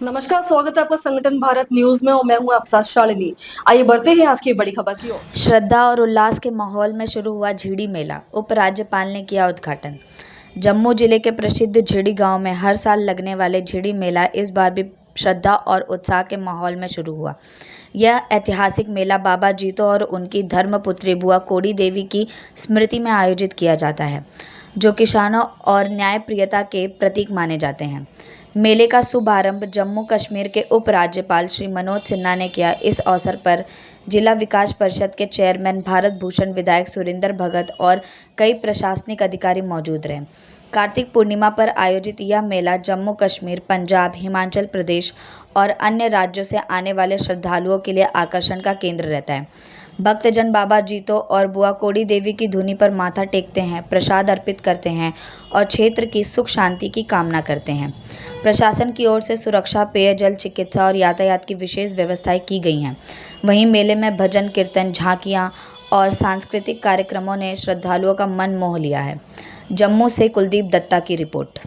नमस्कार, स्वागत है आपका संगठन भारत न्यूज में और मैं हूं आपके साथ शालिनी। आइए बढ़ते हैं आज की बड़ी खबर की ओर। श्रद्धा और उल्लास के माहौल में शुरू हुआ झिड़ी मेला। उपराज्यपाल ने किया उद्घाटन। जम्मू जिले के प्रसिद्ध झिड़ी गांव में हर साल लगने वाले झिड़ी मेला इस बार भी श्रद्धा और उत्साह के माहौल में शुरू हुआ। यह ऐतिहासिक मेला बाबा जीतो और उनकी धर्मपुत्री बुआ कोड़ी देवी की स्मृति में आयोजित किया जाता है, जो किसानों और न्यायप्रियता के प्रतीक माने जाते हैं। मेले का शुभारंभ जम्मू कश्मीर के उपराज्यपाल श्री मनोज सिन्हा ने किया। इस अवसर पर जिला विकास परिषद के चेयरमैन भारत भूषण, विधायक सुरेंद्र भगत और कई प्रशासनिक अधिकारी मौजूद रहे। कार्तिक पूर्णिमा पर आयोजित यह मेला जम्मू कश्मीर, पंजाब, हिमाचल प्रदेश और अन्य राज्यों से आने वाले श्रद्धालुओं के लिए आकर्षण का केंद्र रहता है। भक्तजन बाबा जीतो और बुआ कोड़ी देवी की धुनी पर माथा टेकते हैं, प्रसाद अर्पित करते हैं और क्षेत्र की सुख शांति की कामना करते हैं। प्रशासन की ओर से सुरक्षा, पेयजल, चिकित्सा और यातायात की विशेष व्यवस्थाएं की गई हैं। वहीं मेले में भजन, कीर्तन, झांकियां और सांस्कृतिक कार्यक्रमों ने श्रद्धालुओं का मन मोह लिया है। जम्मू से कुलदीप दत्ता की रिपोर्ट।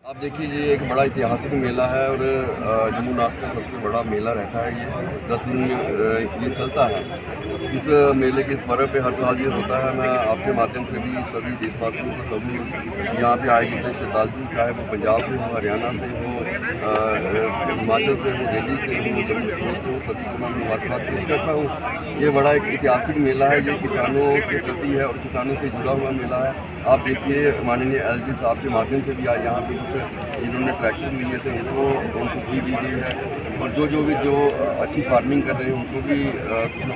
आप देखिए, ये एक बड़ा ऐतिहासिक मेला है और जम्मूनाथ का सबसे बड़ा मेला रहता है। ये 10 दिन ये चलता है। इस मेले के इस पर्व पे हर साल ये होता है। मैं आपके माध्यम से भी सभी देशवासियों को, सभी यहाँ पे आए जितने श्रद्धालु, चाहे वो पंजाब से हो, हरियाणा से हो, हिमाचल से हो, दिल्ली से हो, जम्मू कश्मीर से हो, सभी को मैं मुबारकबाद पेश करता हूँ। ये बड़ा एक ऐतिहासिक मेला है। ये किसानों के प्रति है और किसानों से जुड़ा हुआ मेला है। आप देखिए, माननीय LG साहब के माध्यम से भी आज यहाँ पे कुछ इन्होंने ट्रैक्टर लिए थे, उनको भी दी गई है। और जो अच्छी फार्मिंग कर रहे हैं उनको भी कुछ न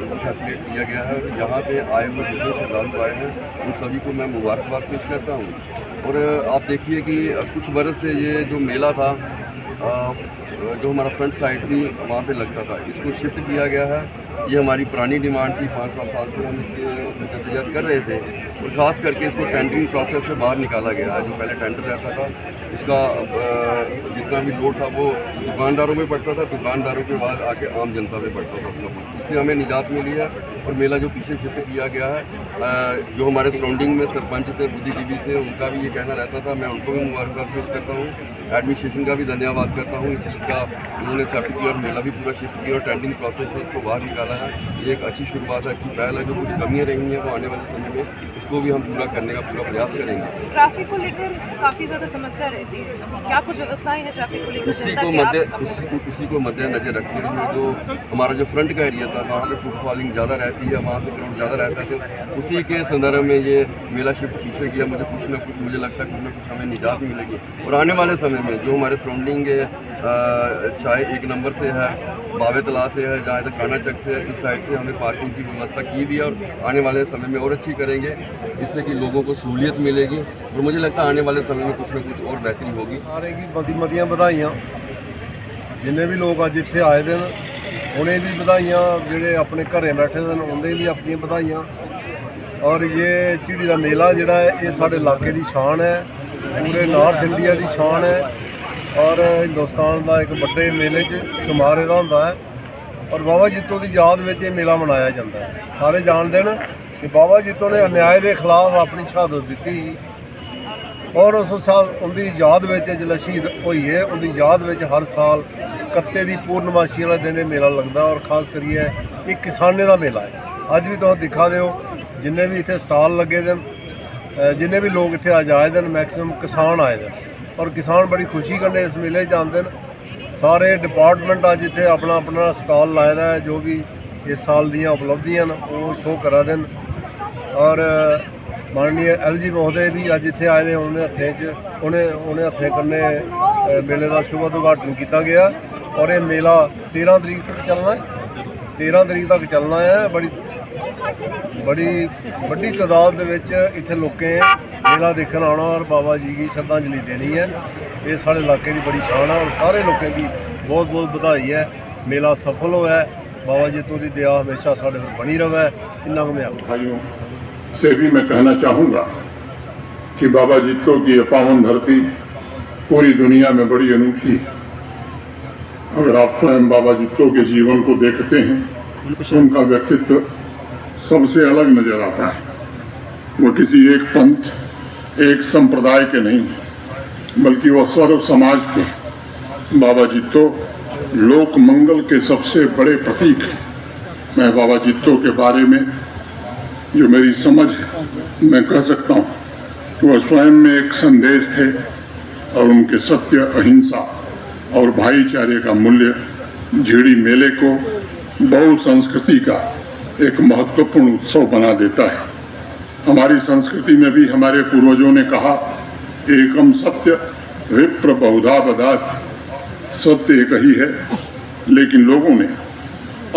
कुछ फैसिलिटेट किया गया है। यहाँ पे आए हुए जितने श्रद्धालु आए हैं उन सभी को मैं मुबारकबाद पेश करता हूँ। और आप देखिए कि कुछ बरस से ये जो मेला था, जो हमारा फ्रंट साइड थी वहाँ पे लगता था, इसको शिफ्ट किया गया है। ये हमारी पुरानी डिमांड थी, 5-7 साल से हम इसके जद्दोजहद कर रहे थे और ख़ास करके इसको टेंडरिंग प्रोसेस से बाहर निकाला गया है। जो पहले टेंडर रहता था, इसका जितना भी लोड था वो दुकानदारों में पड़ता था, दुकानदारों के बाद आके आम जनता में पड़ता था उसका। इससे हमें निजात मिली है। और मेला जो पीछे शिफ्ट किया गया है, जो हमारे सराउंडिंग में सरपंच थे, बुद्धिजीवी थे, उनका भी ये कहना रहता था। मैं उनको भी मुबारकबाद पेश करता हूँ। एडमिनिस्ट्रेशन का भी धन्यवाद करता हूँ। इस चीज़ का उन्होंने एक्सेप्ट किया और मेला भी पूरा शिफ्ट किया और टेंडरिंग प्रोसेस से इसको बाहर निकाला है। ये एक अच्छी शुरुआत है, अच्छी पहल है। जो कुछ कमियाँ रही हैं वो आने वाले समय में इसको भी हम पूरा करने का पूरा प्रयास करेंगे। ट्रैफिक को लेकर काफ़ी ज़्यादा समस्या रहती है, क्या कुछ व्यवस्थाएं हैं ट्रैफिक को लेकर? उसी को मद्देनजर रखते हुए जो हमारा जो फ्रंट का एरिया था, वहाँ पे फुटफॉलिंग ज़्यादा रहती है, वहाँ से क्राउड ज़्यादा रहता है, तो उसी के संदर्भ में ये मेला शिफ्ट पीछे किया। मुझे कुछ ना कुछ हमें निजात मिलेगी। और आने वाले समय में जो हमारे सराउंडिंग चाहे 1 नंबर से है, बावे तला से है, जहाँ तक काना चक से है, इस साइड से हमने पार्किंग की व्यवस्था की भी है और आने वाले समय में और अच्छी करेंगे, इससे कि लोगों को सहूलियत मिलेगी। और मुझे लगता है आने वाले समय में कुछ ना कुछ और बेहतरी होगी। सारे की मतियां बधाइयां जिन्हें भी लोग अज इत्थे आए दिन, उन्हें भी बधाइयां। जिहड़े अपने घरें बैठे सन उन्हें भी अपनी बधाइयां। और ये झिड़ी का मेला जिहड़ा है ये साडे इलाके की शान है, पूरे नॉर्थ इंडिया की शान है और हिंदुस्तान का एक बड़े मेले शुमार इहदा हुंदा है। और बाबा जीतो की याद में ये मेला मनाया जाता है। सारे जानते हैं कि बाबा जीतो ने अन्याय के खिलाफ अपनी शहादत दी और उस उनकी याद में जिसले शहीद हुई है, उनकी याद में हर साल कत्ते की पूर्णमाशी वाले दिन मेला लगता। और खास करिए एक किसाने का मेला है। अज भी तुम दिखा दो जिन्हें भी इतने स्टाल लगे दिन, जिन्हें भी लोग इतने अज आए दिन, मैक्सीमम किसान आए दिन और किसान बड़ी खुशी करने इस मेले आते हैं। सारे डिपार्टमेंट अज इतने अपना अपना स्टाल लाए है, जो भी इस साल दियाँ उपलब्धियां वो शो करा देन। और माननीय LG महोदय भी अज इतने आए हैं, उन्हें हत्थें कन्ने मेले का शुभ उद्घाटन किया गया। और ये मेला 13 तरीक तक चलना है, 13 तरीक तक चलना है। बड़ी वड्डी तादाद इत्थे लोकें मेला देखने आना और बाबा जी की श्रद्धांजलि देनी है। ये साढ़े इलाके की बड़ी शान है और सारे लोगों की बहुत बहुत बधाई है। मेला सफल होया है, बाबा जीतो की दया हमेशा साढ़े पर बनी रहे। इन्ना मैं भाइयों से भी मैं कहना चाहूँगा कि बाबा जीतो की पावन धरती पूरी दुनिया में बड़ी अनूठी है। अगर आप स्वयं बाबा जीतो के जीवन को देखते हैं, उनका व्यक्तित्व सबसे अलग नजर आता है। वो किसी एक पंथ, एक संप्रदाय के नहीं, बल्कि वह सर्व समाज के बाबा जित्तो लोक मंगल के सबसे बड़े प्रतीक हैं। मैं बाबा जित्तो के बारे में जो मेरी समझ है मैं कह सकता हूँ कि वह स्वयं में एक संदेश थे और उनके सत्य, अहिंसा और भाईचारे का मूल्य झिड़ी मेले को बहुसंस्कृति का एक महत्वपूर्ण उत्सव बना देता है। हमारी संस्कृति में भी हमारे पूर्वजों ने कहा, एकम सत्य विप्र बहुधा बदाति, सत्य एक ही है, लेकिन लोगों ने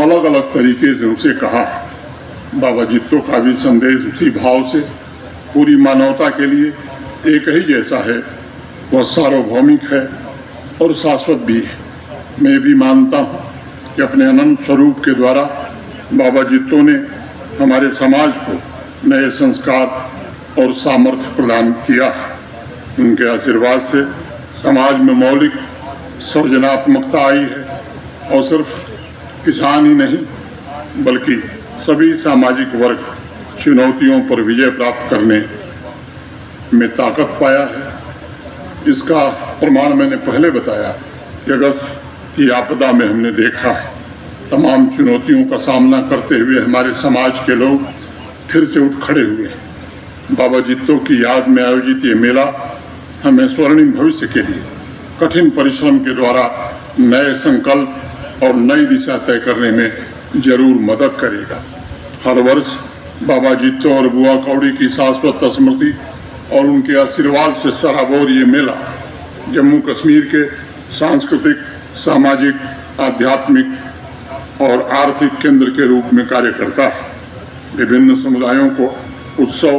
अलग अलग तरीके से उसे कहा। बाबा जित्तो का भी संदेश उसी भाव से पूरी मानवता के लिए एक ही जैसा है। वह सार्वभौमिक है और शाश्वत भी है। मैं भी मानता हूँ कि अपने अनंत स्वरूप के द्वारा बाबा जित्तो ने हमारे समाज को नए संस्कार और सामर्थ्य प्रदान किया। उनके आशीर्वाद से समाज में मौलिक सृजनात्मकता आई है और सिर्फ किसान ही नहीं बल्कि सभी सामाजिक वर्ग चुनौतियों पर विजय प्राप्त करने में ताकत पाया है। इसका प्रमाण मैंने पहले बताया कि अगस्त की आपदा में हमने देखा है, तमाम चुनौतियों का सामना करते हुए हमारे समाज के लोग फिर से उठ खड़े हुए। बाबा जित्तो की याद में आयोजित ये मेला हमें स्वर्णिम भविष्य के लिए कठिन परिश्रम के द्वारा नए संकल्प और नई दिशा तय करने में जरूर मदद करेगा। हर वर्ष बाबा जित्तो और बुआ कौड़ी की शाश्वत स्मृति और उनके आशीर्वाद से सराबोर ये मेला जम्मू कश्मीर के सांस्कृतिक, सामाजिक, आध्यात्मिक और आर्थिक केंद्र के रूप में कार्य करता है। विभिन्न समुदायों को उत्सव,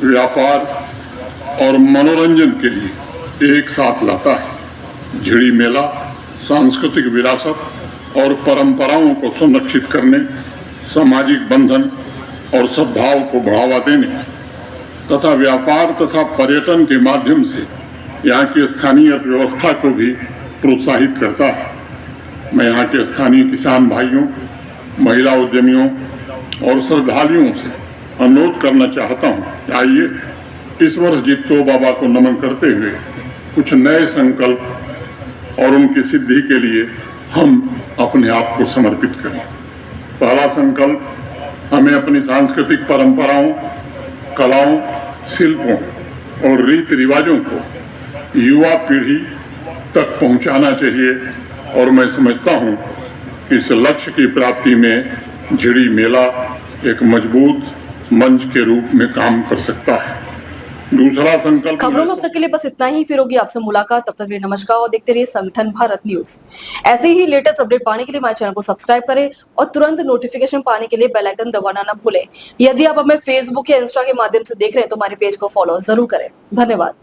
व्यापार और मनोरंजन के लिए एक साथ लाता है। झिड़ी मेला सांस्कृतिक विरासत और परंपराओं को संरक्षित करने, सामाजिक बंधन और सद्भाव को बढ़ावा देने तथा व्यापार तथा पर्यटन के माध्यम से यहाँ की स्थानीय अर्थव्यवस्था को भी प्रोत्साहित करता है। मैं यहाँ के स्थानीय किसान भाइयों, महिला उद्यमियों और श्रद्धालुओं से अनुरोध करना चाहता हूँ कि आइए इस वर्ष जित्तो बाबा को नमन करते हुए कुछ नए संकल्प और उनकी सिद्धि के लिए हम अपने आप को समर्पित करें। पहला संकल्प, हमें अपनी सांस्कृतिक परंपराओं, कलाओं, शिल्पों और रीति रिवाजों को युवा पीढ़ी तक पहुंचाना चाहिए और मैं समझता हूं कि इस लक्ष्य की प्राप्ति में झिड़ी मेला एक मजबूत मंच के रूप में काम कर सकता है। दूसरा संकल्प, खबरों में अब तक के लिए बस इतना ही। फिर होगी आपसे मुलाकात, तब तक के लिए नमस्कार और देखते रहिए संगठन भारत न्यूज। ऐसे ही लेटेस्ट अपडेट पाने के लिए हमारे चैनल को सब्सक्राइब करें और तुरंत नोटिफिकेशन पाने के लिए बेल आइकन दबाना ना भूलें। यदि आप हमें फेसबुक या इंस्टा के माध्यम से देख रहे हैं तो हमारे पेज को फॉलो जरूर करें। धन्यवाद।